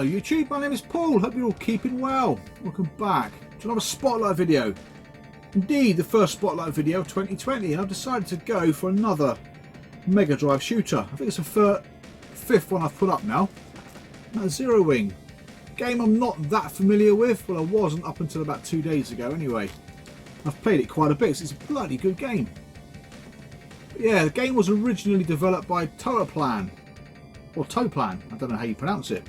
Hello YouTube, my name is Paul, hope you're all keeping well. Welcome back to another Spotlight video. Indeed, the first Spotlight video of 2020, and I've decided to go for another Mega Drive shooter. I think it's the fifth one I've put up now. That's Zero Wing. A game I'm not that familiar with, well I wasn't up until about 2 days ago anyway. I've played it quite a bit, so it's a bloody good game. But yeah, the game was originally developed by Toaplan, or Toaplan, I don't know how you pronounce it.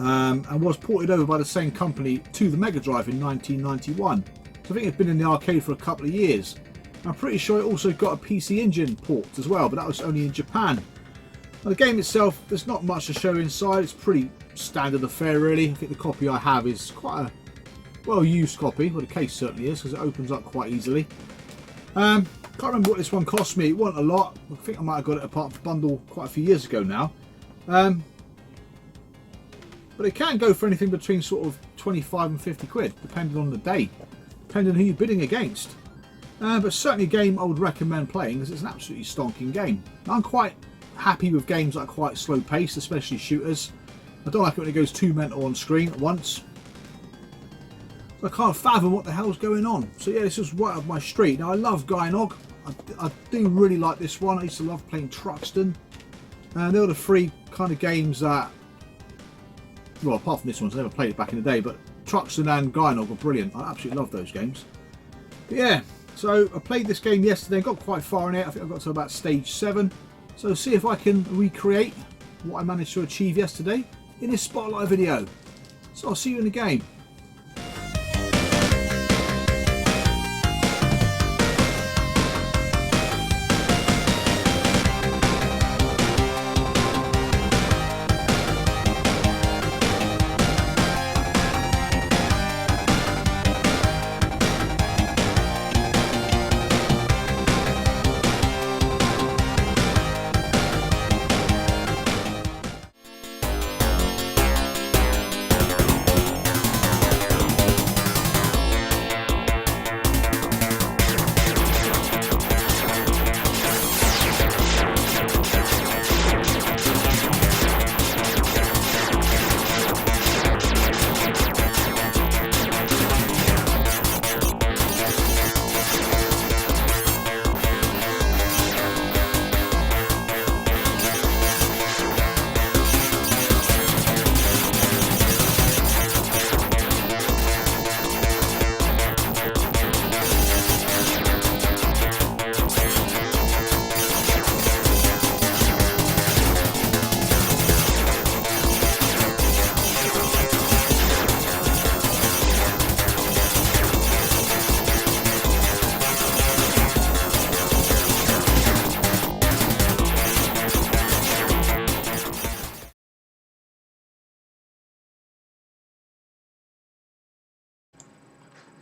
And was ported over by the same company to the Mega Drive in 1991. So I think it's been in the arcade for a couple of years. I'm pretty sure it also got a PC Engine port as well, but that was only in Japan. Now, the game itself, there's not much to show inside. It's pretty standard affair really. I think the copy I have is quite a well used copy. Well, the case certainly is, because it opens up quite easily. Can't remember what this one cost me. It wasn't a lot. I think I might have got it a part of the bundle quite a few years ago now. But it can go for anything between sort of 25 and 50 quid, depending on the day, depending on who you're bidding against. But certainly a game I would recommend playing, because it's an absolutely stonking game. I'm quite happy with games that are quite slow paced, especially shooters. I don't like it when it goes too mental on screen at once. So I can't fathom what the hell's going on. So yeah, this is right up my street. Now I love Gynog. I do really like this one. I used to love playing Truxton. And they were the three kind of games that, well, apart from this one, I never played it back in the day, but Truxton and Gynog were brilliant. I absolutely love those games. But yeah, so I played this game yesterday, got quite far in it. I think I got to about stage 7. So see if I can recreate what I managed to achieve yesterday in this Spotlight video. So I'll see you in the game.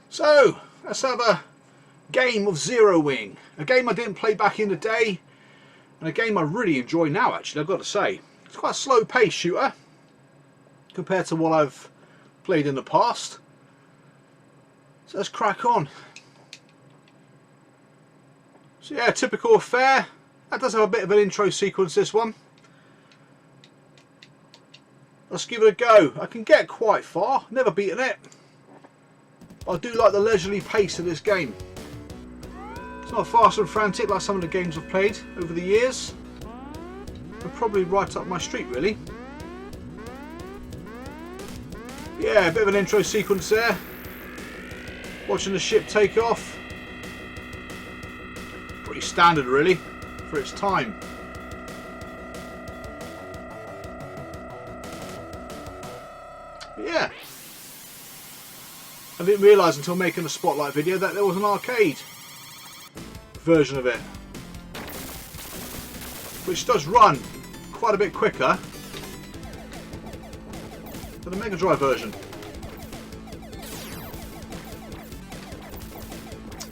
So, let's have a game of Zero Wing. A game I didn't play back in the day, and a game I really enjoy now actually, I've got to say. It's quite a slow paced shooter, compared to what I've played in the past. So let's crack on. So yeah, typical affair. That does have a bit of an intro sequence, this one. Let's give it a go. I can get quite far, never beaten it. I do like the leisurely pace of this game. It's not fast and frantic like some of the games I've played over the years. But probably right up my street really. Yeah, a bit of an intro sequence there. Watching the ship take off. Pretty standard really for its time. But yeah. I didn't realise until making a Spotlight video that there was an arcade version of it, which does run quite a bit quicker than the Mega Drive version.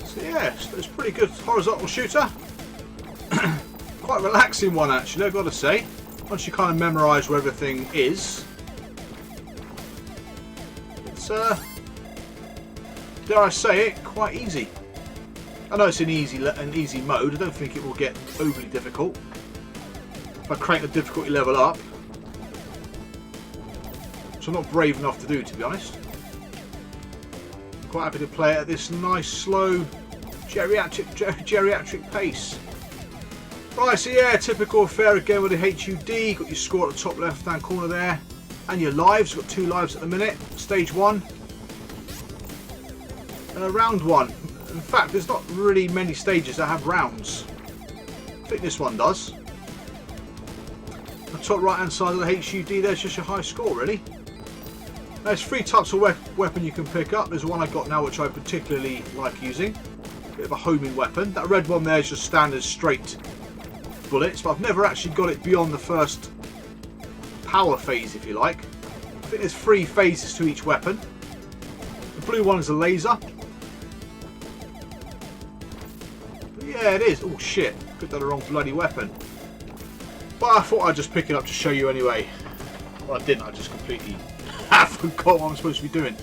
So yeah, it's a pretty good horizontal shooter. Quite a relaxing one actually, I've got to say. Once you kind of memorise where everything is, it's dare I say it, quite easy. I know it's an easy mode. I don't think it will get overly difficult if I crank the difficulty level up. which I'm not brave enough to do, to be honest. I'm quite happy to play it at this nice, slow, geriatric pace. Right, so yeah, typical affair again with the HUD. Got your score at the top left-hand corner there, and your lives. Got 2 lives at the minute. Stage 1 and round 1. In fact, there's not really many stages that have rounds. I think this one does. The top right hand side of the HUD, there's just your high score, really. There's 3 types of weapon you can pick up. There's one I got now which I particularly like using. Bit of a homing weapon. That red one there is just standard straight bullets, but I've never actually got it beyond the first power phase, if you like. I think there's 3 phases to each weapon. The blue one is a laser. But yeah, it is. Oh shit, picked up the wrong bloody weapon. But I thought I'd just pick it up to show you anyway. Well, I didn't. I just completely forgot what I'm supposed to be doing.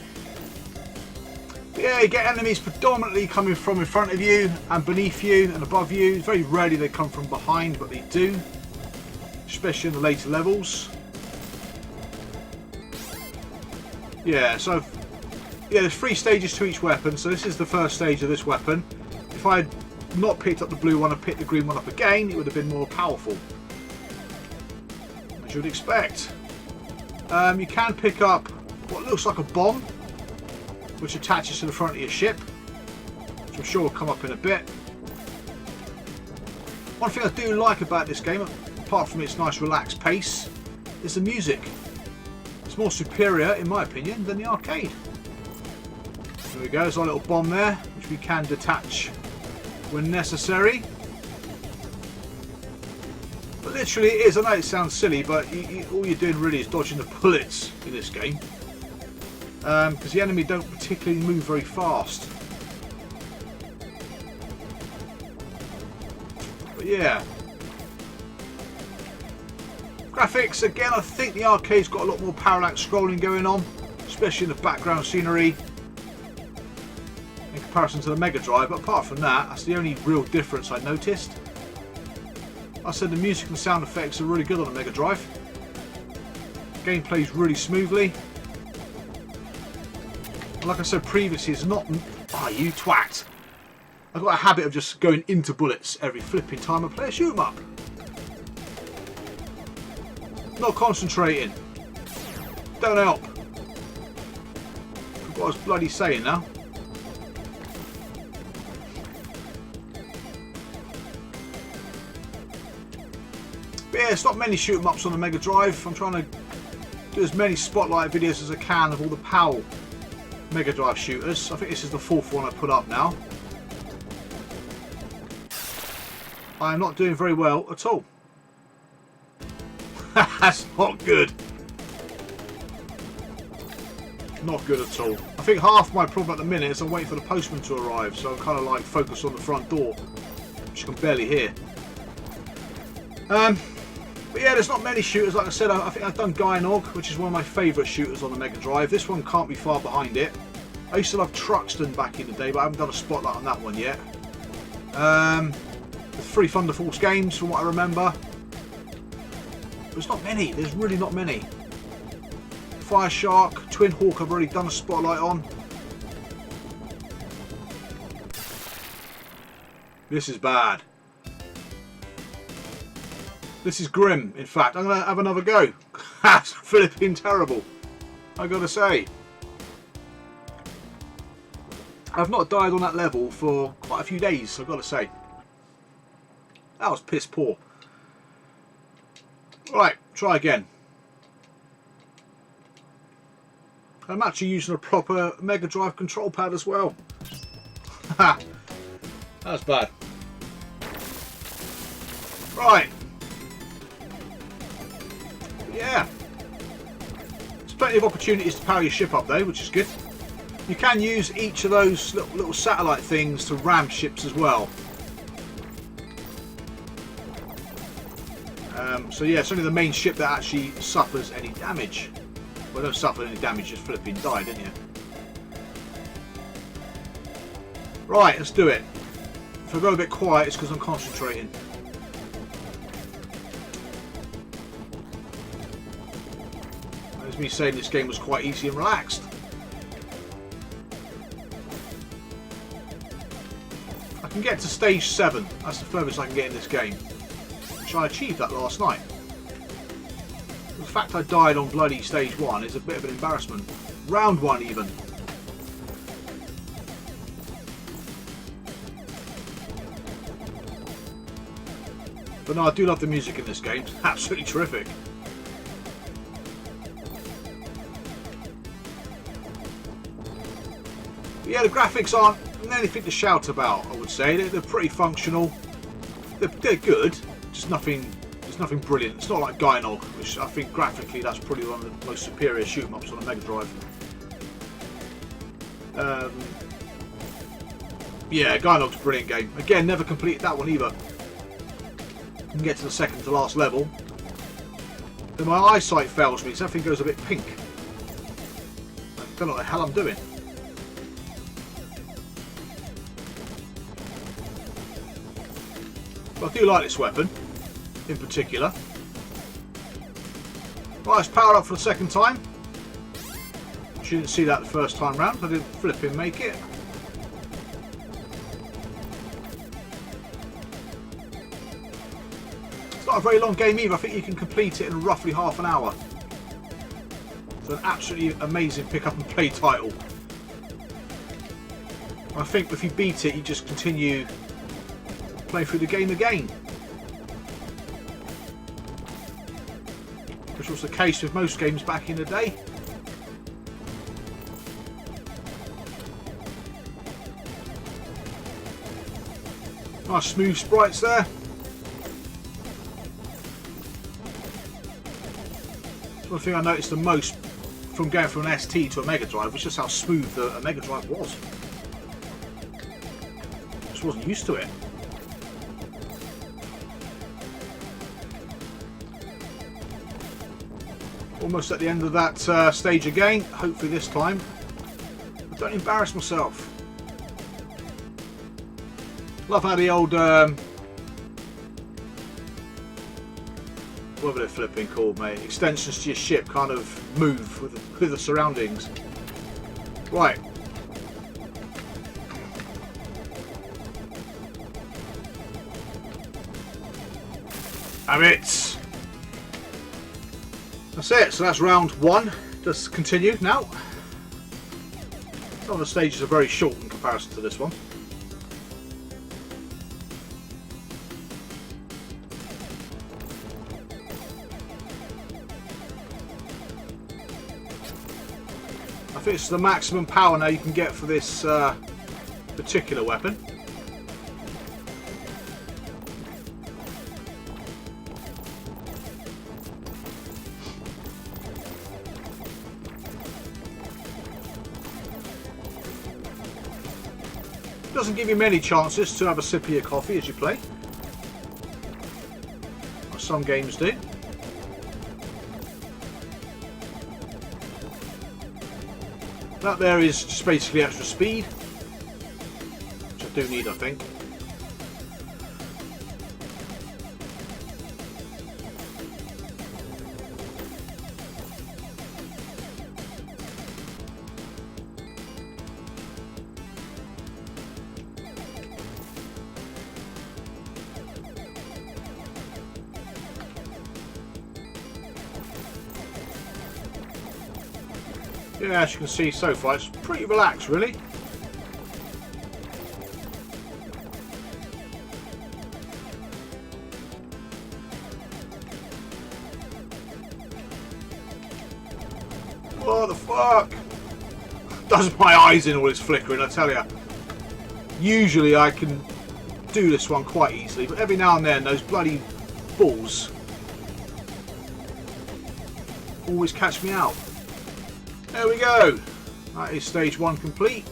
But yeah, you get enemies predominantly coming from in front of you and beneath you and above you. Very rarely they come from behind, but they do, especially in the later levels. Yeah, so yeah, there's 3 stages to each weapon. So this is the first stage of this weapon. If I had not picked up the blue one and picked the green one up again, it would have been more powerful, as you would expect. You can pick up what looks like a bomb, which attaches to the front of your ship, which I'm sure will come up in a bit. One thing I do like about this game, apart from its nice relaxed pace, is the music. It's more superior, in my opinion, than the arcade. There we go, there's our little bomb there, which we can detach when necessary. But literally it is, I know it sounds silly, but all you're doing really is dodging the bullets in this game. Because the enemy don't particularly move very fast. But yeah. Graphics, again, I think the arcade's got a lot more parallax scrolling going on, especially in the background scenery in comparison to the Mega Drive. But apart from that, that's the only real difference I noticed. I said the music and sound effects are really good on the Mega Drive. Game plays really smoothly. And like I said previously, it's not... Ah, you twat! I've got a habit of just going into bullets every flipping time I play a shoot 'em up. Not concentrating. Don't help. Forgot what I was bloody saying now. But yeah, it's not many shoot 'em ups on the Mega Drive. I'm trying to do as many Spotlight videos as I can of all the PAL Mega Drive shooters. I think this is the 4th one I put up now. I am not doing very well at all. That's not good. Not good at all. I think half my problem at the minute is I'm waiting for the postman to arrive, so I'm kind of like focused on the front door, which you can barely hear. But yeah, there's not many shooters. Like I said, I think I've done Guy-Nog, which is one of my favourite shooters on the Mega Drive. This one can't be far behind it. I used to love Truxton back in the day, but I haven't done a Spotlight on that one yet. The 3 Thunder Force games, from what I remember. There's not many. There's really not many. Fire Shark, Twin Hawk I've already done a Spotlight on. This is bad. This is grim, in fact. I'm going to have another go. That's flipping terrible, I gotta say. I've not died on that level for quite a few days, I've got to say. That was piss poor. Right, try again. I'm actually using a proper Mega Drive control pad as well. Ha! That was bad. Right. Yeah. There's plenty of opportunities to power your ship up though, which is good. You can use each of those little satellite things to ram ships as well. So yeah, it's only the main ship that actually suffers any damage. Well, don't suffer any damage, just flipping die, didn't you? Right, let's do it. If I go a bit quiet, it's because I'm concentrating. There's me saying this game was quite easy and relaxed. I can get to stage 7. That's the furthest I can get in this game. Which I achieved that last night. The fact I died on bloody stage 1 is a bit of an embarrassment. Round 1 even. But no, I do love the music in this game. It's absolutely terrific. But yeah, the graphics aren't anything to shout about, I would say. They're pretty functional. They're good. Just nothing. It's nothing brilliant. It's not like Gynog, which I think graphically that's probably one of the most superior shoot 'em ups on a Mega Drive. Yeah, Gynog's a brilliant game. Again, never completed that one either. You can get to the second to last level. Then my eyesight fails me, so everything goes a bit pink. I don't know what the hell I'm doing. But I do like this weapon, in particular. Right, let's power up for the second time. You didn't see that the first time round, I didn't flipping make it. It's not a very long game either. I think you can complete it in roughly half an hour. It's an absolutely amazing pick up and play title. I think if you beat it, you just continue playing through the game again. Which was the case with most games back in the day. Nice smooth sprites there. One thing I noticed the most from going from an ST to a Mega Drive was just how smooth a Mega Drive was. Just wasn't used to it. Almost at the end of that stage again. Hopefully this time I don't embarrass myself. Love how the old whatever they're flipping called, mate, extensions to your ship kind of move with the surroundings. Right. Have it. That's it. So that's round 1. Let's continue now. Some of the stages are very short in comparison to this one. I think it's the maximum power now you can get for this particular weapon. Doesn't give you many chances to have a sip of your coffee as you play. Well, some games do. That there is just basically extra speed, which I do need, I think. Yeah, as you can see so far, it's pretty relaxed, really. What the fuck? Does my eyes in all this flickering, I tell you. Usually I can do this one quite easily, but every now and then those bloody balls always catch me out. There we go. That is stage 1 complete.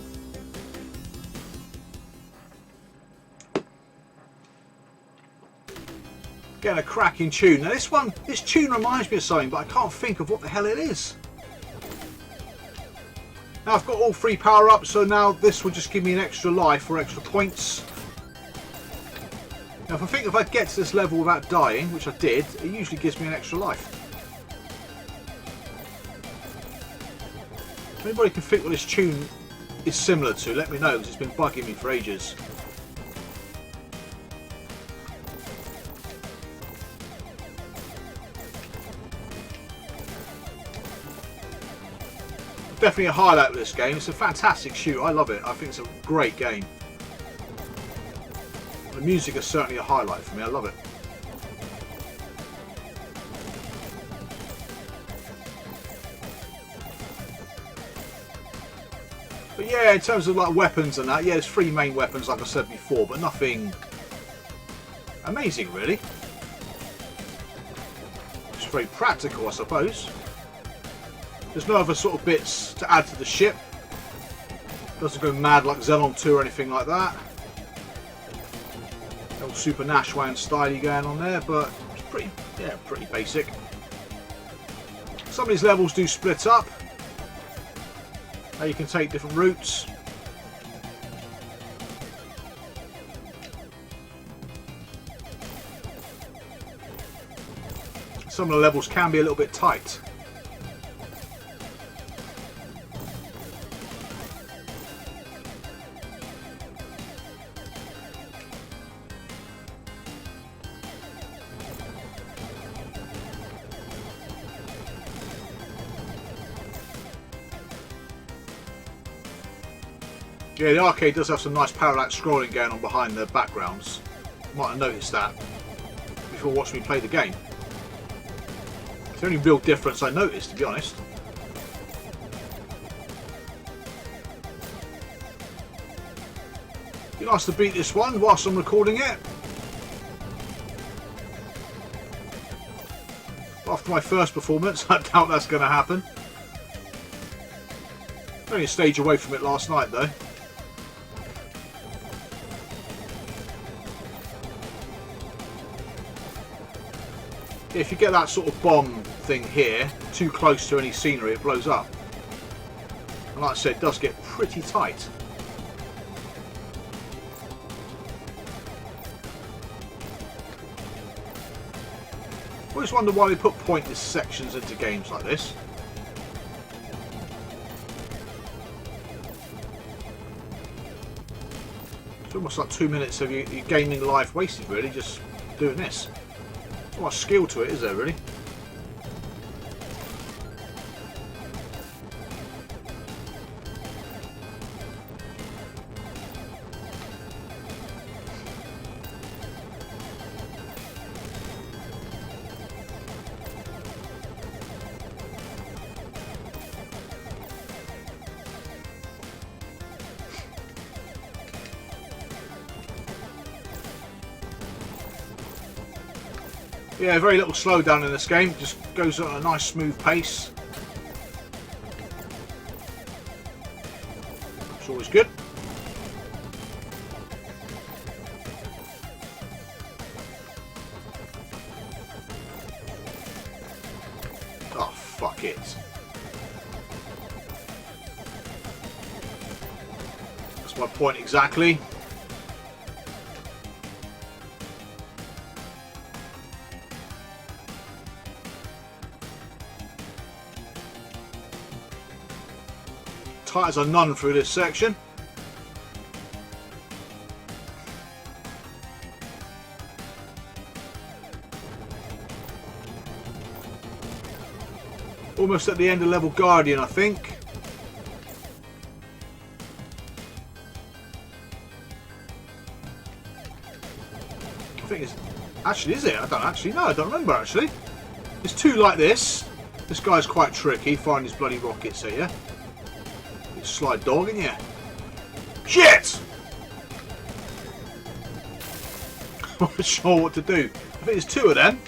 Getting a cracking tune. Now this tune reminds me of something, but I can't think of what the hell it is. Now I've got all 3 power-ups, so now this will just give me an extra life or extra points. Now if I get to this level without dying, which I did, it usually gives me an extra life. If anybody can think what this tune is similar to, let me know, because it's been bugging me for ages. Definitely a highlight of this game. It's a fantastic shoot. I love it. I think it's a great game. The music is certainly a highlight for me. I love it. But yeah, in terms of like weapons and that, yeah, there's 3 main weapons like I said before, but nothing amazing really. It's very practical, I suppose. There's no other sort of bits to add to the ship. Doesn't go mad like Xenon 2 or anything like that. Little Super Nashwan style going on there, but it's pretty, yeah, pretty basic. Some of these levels do split up. You can take different routes. Some of the levels can be a little bit tight. Yeah, the arcade does have some nice parallax scrolling going on behind the backgrounds. You might have noticed that before watching me play the game. It's the only real difference I noticed, to be honest. Be nice to beat this one whilst I'm recording it. After my first performance, I doubt that's going to happen. Only a stage away from it last night, though. If you get that sort of bomb thing here, too close to any scenery, it blows up. And like I said, it does get pretty tight. I always wonder why they put pointless sections into games like this. It's almost like 2 minutes of your gaming life wasted, really, just doing this. Not much skill to it, is there, really? Yeah, very little slowdown in this game. Just goes at a nice smooth pace. It's always good. Oh, fuck it. That's my point exactly. Tight as a nun through this section. Almost at the end of level Guardian, I think. I think it's... Actually, is it? I don't actually know. I don't remember, actually. There's 2 like this. This guy's quite tricky, firing his bloody rockets at you. Slide dog in you. Shit! I'm not sure what to do. I think there's 2 of them.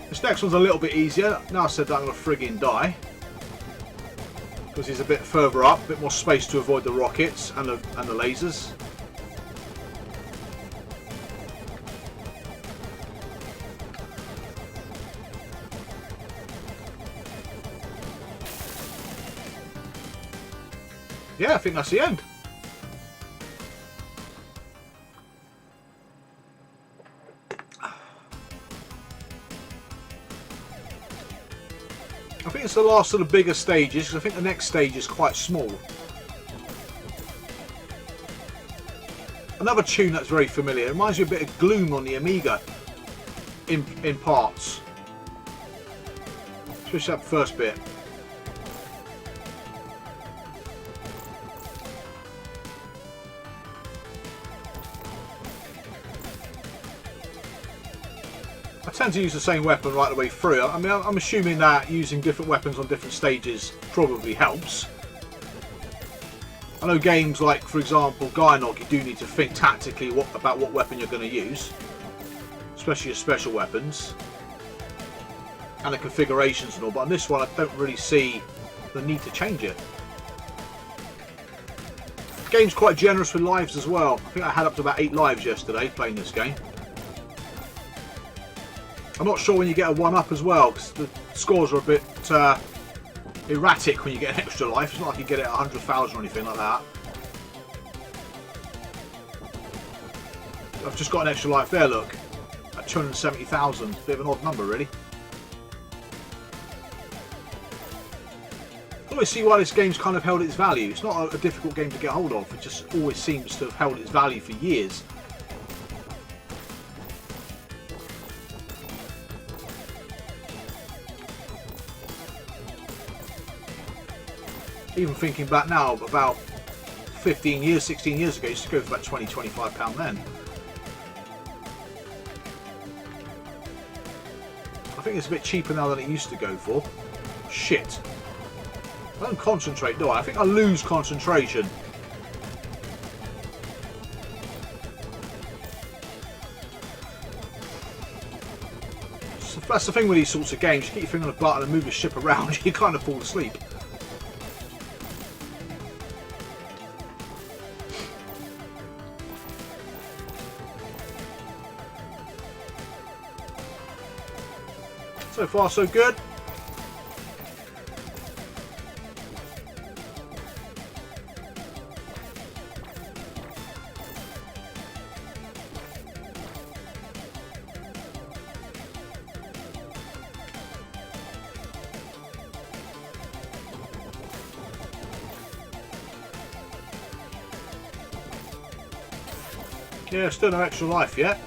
This next one's a little bit easier. Now I said that, I'm going to frigging die. Because he's a bit further up, a bit more space to avoid the rockets and the lasers. Yeah, I think that's the end. I think it's the last of the bigger stages, because I think the next stage is quite small. Another tune that's very familiar. It reminds me a bit of Gloom on the Amiga in parts. Especially that first bit. I tend to use the same weapon right the way through. I mean, I'm assuming that using different weapons on different stages probably helps. I know games like, for example, Gynog, you do need to think tactically about what weapon you're going to use. Especially your special weapons. And the configurations and all. But on this one, I don't really see the need to change it. The game's quite generous with lives as well. I think I had up to about 8 lives yesterday playing this game. I'm not sure when you get a 1-up as well, because the scores are a bit erratic when you get an extra life. It's not like you get it at 100,000 or anything like that. I've just got an extra life there, look. At 270,000. Bit of an odd number, really. I always see why this game's kind of held its value. It's not a difficult game to get hold of. It just always seems to have held its value for years. Even thinking back now, about 15 years, 16 years ago, it used to go for about £20, £25 then. I think it's a bit cheaper now than it used to go for. Shit. I don't concentrate, do I? I think I lose concentration. So that's the thing with these sorts of games. You keep your finger on the button and move the ship around, you kind of fall asleep. So far, so good. Yeah, still no extra life yet.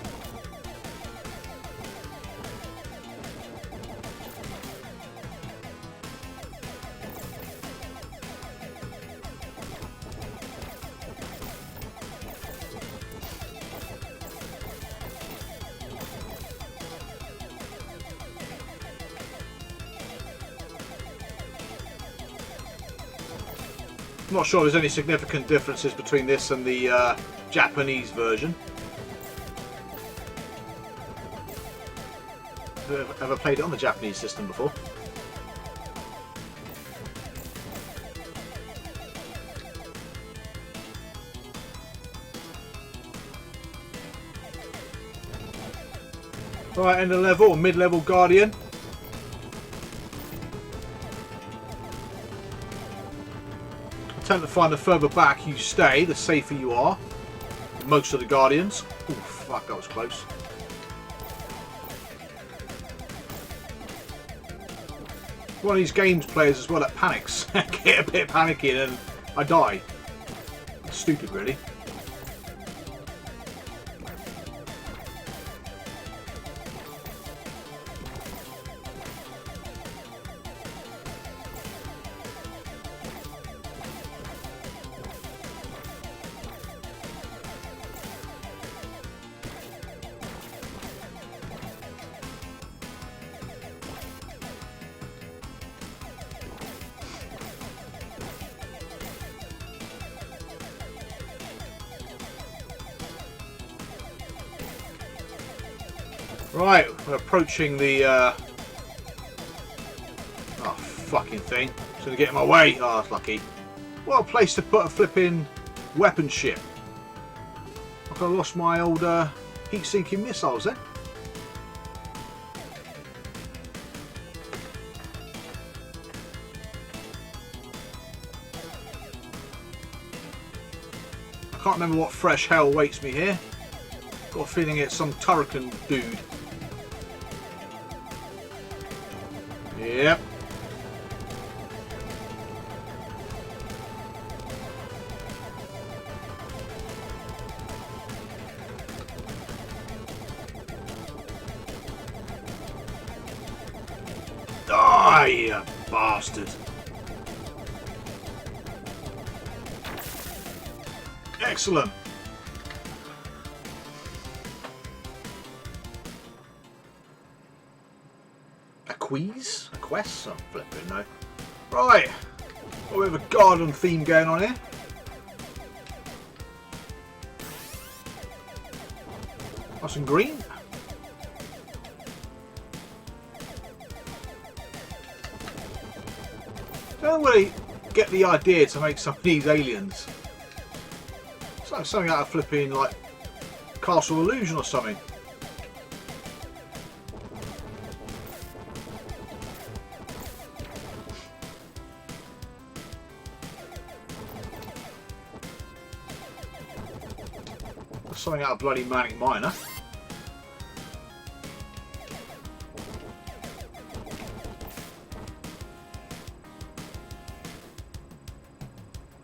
I'm not sure there's any significant differences between this and the Japanese version. Have you ever played it on the Japanese system before? Right, end of level or mid-level Guardian. I tend to find the further back you stay, the safer you are. Most of the Guardians. Oh fuck, that was close. One of these games players as well that panics. Get a bit panicking and I die. It's stupid, really. Right, we're approaching the oh fucking thing. It's gonna get in my way. Oh, that's lucky. What a place to put a flipping weapon ship. I could have lost my old heat-sinking missiles then. I can't remember what fresh hell awaits me here. Got a feeling it's some Turrican dude. Yep. you bastard. Excellent. A quiz? A quest? I'm flipping no. Right. Got a bit of a garden theme going on here. Nice and green. Don't really get the idea to make some of these aliens. It's like something out of flipping like Castle Illusion or something. Something out of bloody Manic Miner.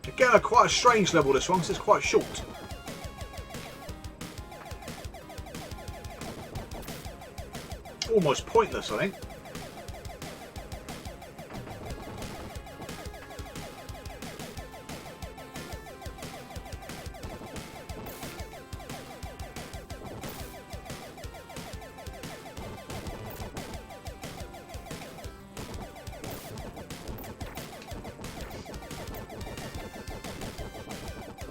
Again, quite a strange level this one because it's quite short. Almost pointless, I think.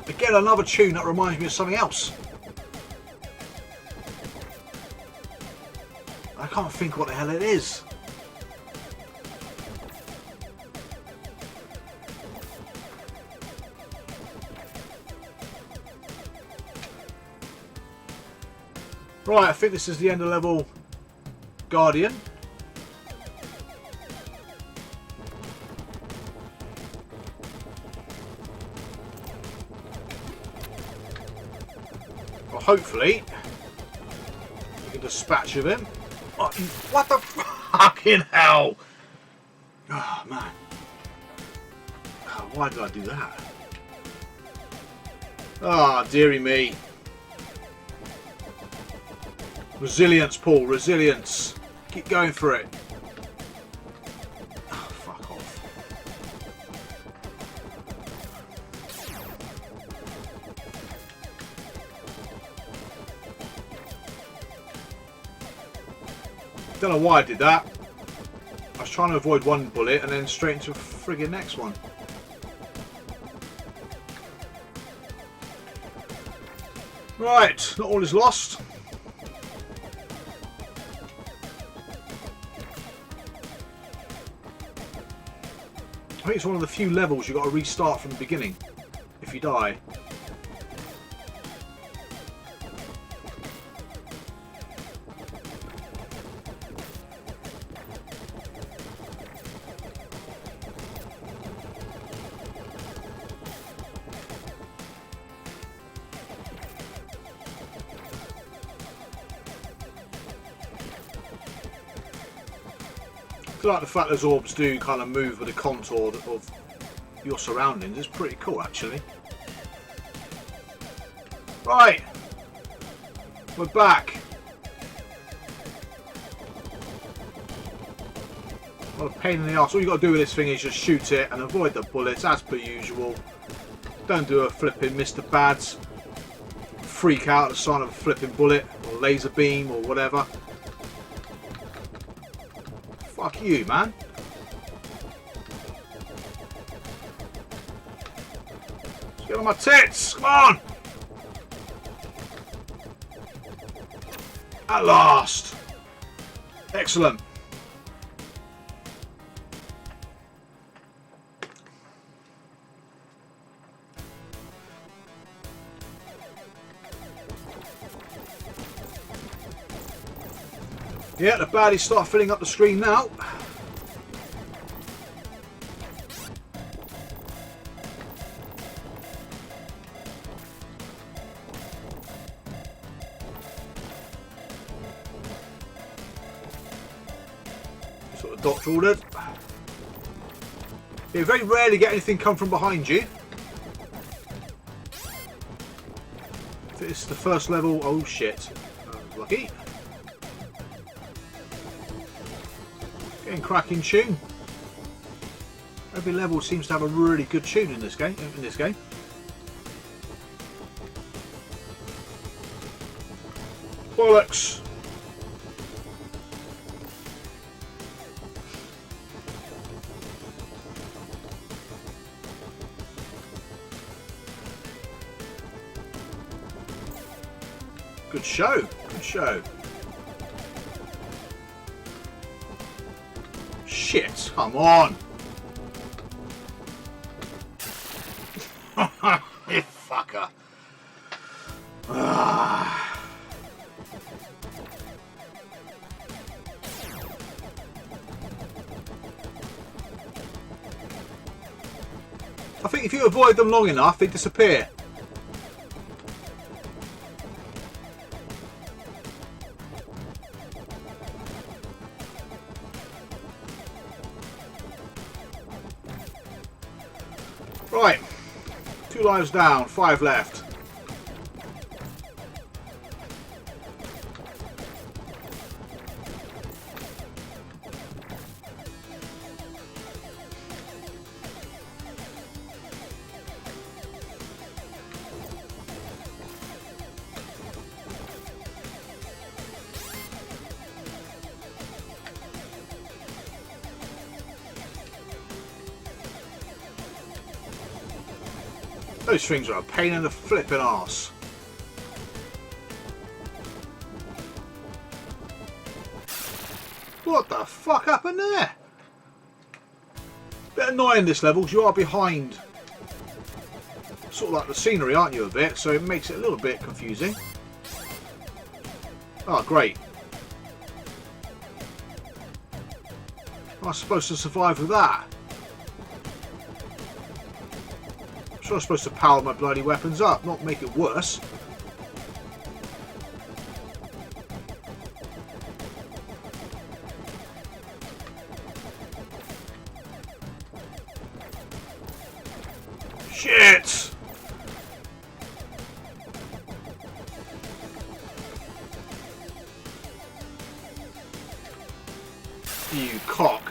Again, another tune that reminds me of something else. I can't think what the hell it is. Right, I think this is the end of level Guardian. Well, hopefully we can dispatch of him. Oh, what the fucking hell? Oh man. Oh, why did I do that? Ah, oh, dearie me. Resilience, Paul, resilience. Keep going for it. Oh, fuck off. Don't know why I did that. I was trying to avoid one bullet and then straight into a friggin' next one. Right, not all is lost. I think it's one of the few levels you've got to restart from the beginning if you die. I like the fact those orbs do kind of move with the contour of your surroundings. It's pretty cool actually. Right, we're back. What a pain in the arse. All you got to do with this thing is just shoot it and avoid the bullets as per usual. Don't do a flipping Mr. Bads. Freak out at the sign of a flipping bullet or laser beam or whatever. Fuck you, man. Let's get on my tits. Come on. At last. Excellent. Yeah, the baddies start filling up the screen now. Sort of doctor ordered. You very rarely get anything come from behind you. If it's the first level, oh shit. Lucky. Getting cracking tune. Every level seems to have a really good tune in this game. Bollocks! Good show. Good show. Shit! Come on! You fucker! Ah. I think if you avoid them long enough, they disappear. Right, 2 lives down, 5 left. Those things are a pain in the flipping arse. What the fuck happened there? Bit annoying this level because you are behind sort of like the scenery, aren't you, a bit, so it makes it a little bit confusing. Oh, great. Am I supposed to survive with that? I'm sure I'm supposed to power my bloody weapons up, not make it worse. Shit! You cock.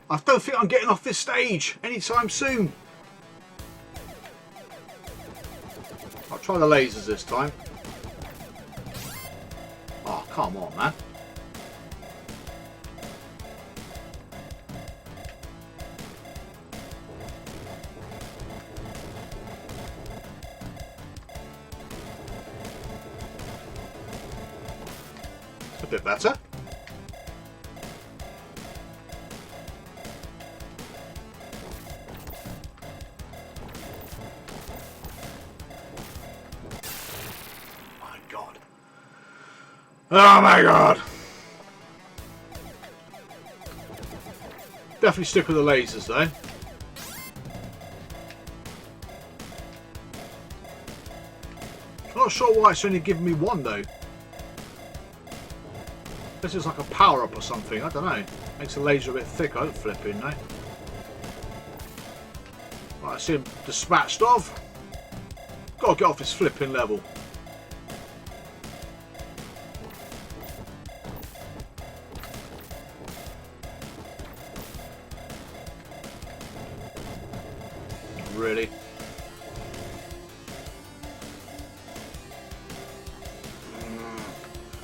I don't think I'm getting off this stage anytime soon. I'll try the lasers this time. Oh, come on, man. A bit better. Oh my god! Definitely stick with the lasers though. I'm not sure why it's only giving me one though. This is like a power up or something, I don't know. Makes the laser a bit thicker, I don't flip in, no. Right, I see him dispatched of. Gotta get off this flipping level. Really?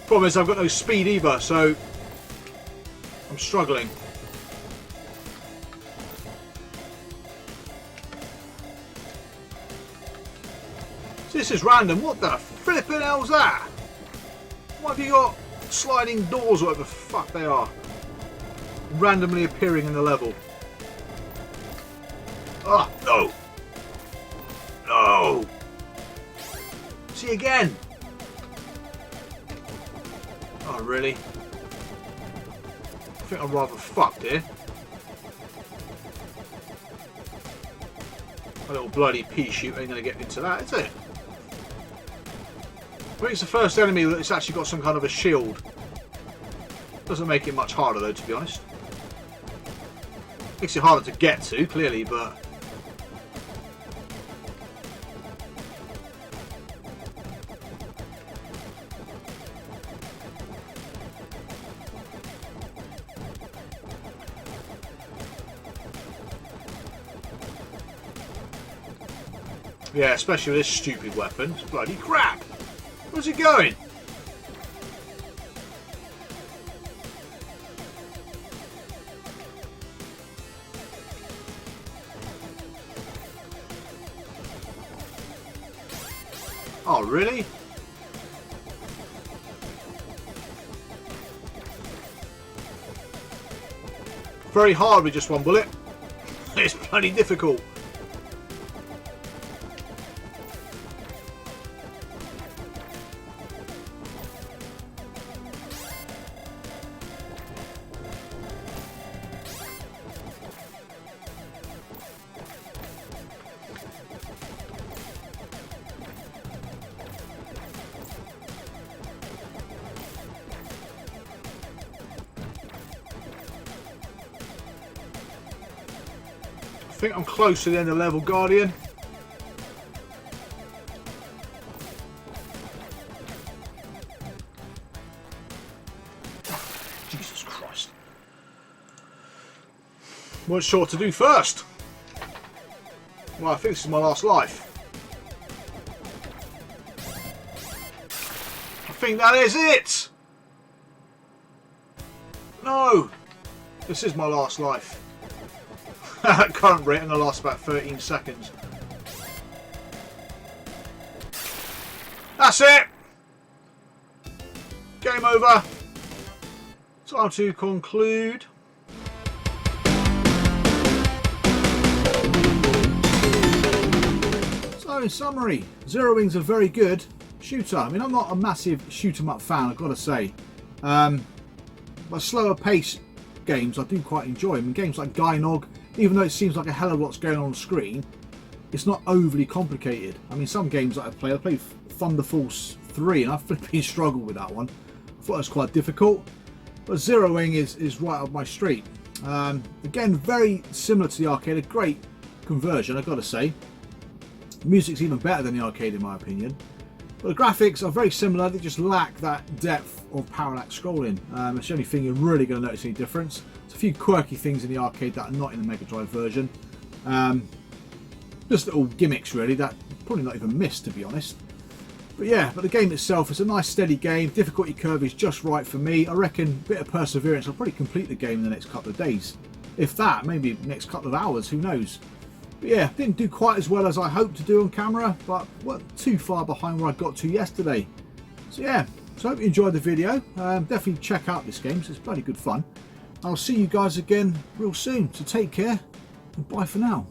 Problem is I've got no speed either, so I'm struggling. So this is random. What the flipping hell's that? What have you got? Sliding doors or whatever the fuck they are. Randomly appearing in the level. Ah, no! No! See again! Oh, really? I think I'm rather fucked here. A little bloody pea shoot ain't gonna get into that, is it? I think it's the first enemy that's actually got some kind of a shield. Doesn't make it much harder though, to be honest. Makes it harder to get to, clearly, but... Yeah, especially with this stupid weapon. It's bloody crap. Where's it going? Oh, really? Very hard with just one bullet. It's bloody difficult. I think I'm close to the end of level, Guardian. Jesus Christ. Weren't sure what to do first. Well, I think this is my last life. I think that is it. No. This is my last life. Current rate, I'm going to last about 13 seconds. That's it! Game over. Time to conclude. So in summary, Zero Wing's a very good shooter. I mean, I'm not a massive shoot 'em up fan, I've got to say. But slower pace games I do quite enjoy. I mean, games like Gynog, even though it seems like a hell of a lot's going on screen, it's not overly complicated. I mean, some games that I played Thunder Force 3 and I flipping struggled with that one. I thought it was quite difficult. But Zero Wing is right up my street. Again, very similar to the arcade, a great conversion, I've got to say. The music's even better than the arcade in my opinion. But the graphics are very similar, they just lack that depth of parallax scrolling. It's the only thing you're really going to notice any difference. There's a few quirky things in the arcade that are not in the Mega Drive version. Just little gimmicks really that probably not even missed, to be honest. But yeah, but the game itself is a nice steady game. Difficulty curve is just right for me. I reckon a bit of perseverance, I'll probably complete the game in the next couple of days. If that, maybe the next couple of hours, who knows. But yeah, didn't do quite as well as I hoped to do on camera, but wasn't too far behind where I got to yesterday. So yeah, so I hope you enjoyed the video. Definitely check out this game, so it's bloody good fun. I'll see you guys again real soon, so take care and bye for now.